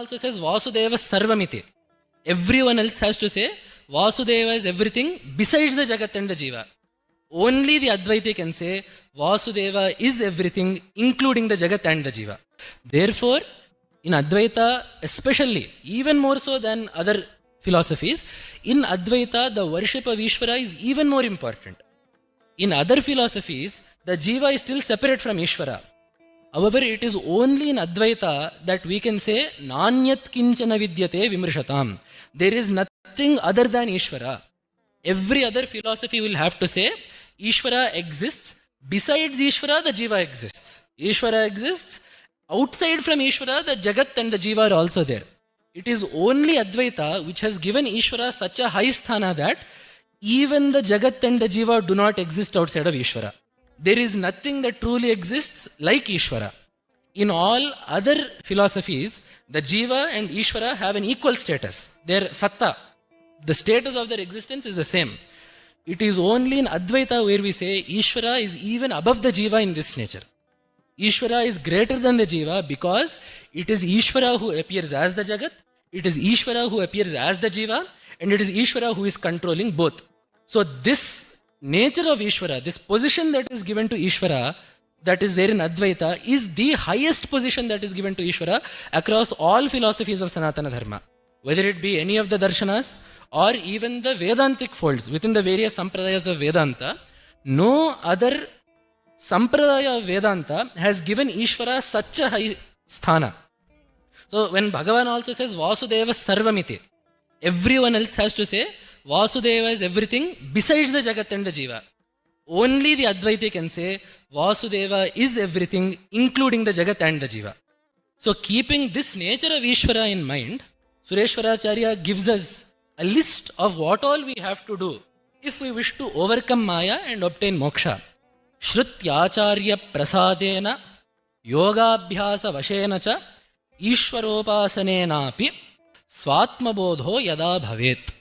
also says Vasudeva Sarvamiti. Everyone else has to say Vasudeva is everything besides the Jagat and the Jiva. Only the Advaita can say Vasudeva is everything including the Jagat and the Jiva. Therefore, in Advaita especially, even more so than other philosophies, in Advaita the worship of Ishvara is even more important. In other philosophies, the Jiva is still separate from Ishvara. However, it is only in Advaita that we can say Nanyat Kinchana Vidyate Vimrishatam. There is nothing other than Ishvara. Every other philosophy will have to say Ishvara exists. Besides Ishvara, the Jiva exists. Ishvara exists. Outside from Ishvara, the Jagat and the Jiva are also there. It is only Advaita which has given Ishvara such a high sthana that even the Jagat and the Jiva do not exist outside of Ishvara. There is nothing that truly exists like Ishvara. In all other philosophies, the Jiva and Ishvara have an equal status. Their satta, the status of their existence is the same. It is only in Advaita where we say Ishvara is even above the Jiva in this nature. Ishvara is greater than the Jiva because it is Ishvara who appears as the Jagat, it is Ishvara who appears as the Jiva, and it is Ishvara who is controlling both. So this nature of Ishvara, this position that is given to Ishvara, that is there in Advaita, is the highest position that is given to Ishvara across all philosophies of Sanatana Dharma. Whether it be any of the darshanas or even the Vedantic folds within the various sampradayas of Vedanta, no other sampradaya of Vedanta has given Ishvara such a high sthana. So when Bhagavan also says Vasudeva Sarvamiti, everyone else has to say Vasudeva is everything besides the Jagat and the Jiva. Only the Advaita can say Vasudeva is everything including the Jagat and the Jiva. So keeping this nature of Ishvara in mind, Sureshwaracharya gives us a list of what all we have to do if we wish to overcome Maya and obtain moksha. Shrutyacharya prasadena yogabhyasa vashena cha ishwaropasanenapi swatmabodho yada bhavet.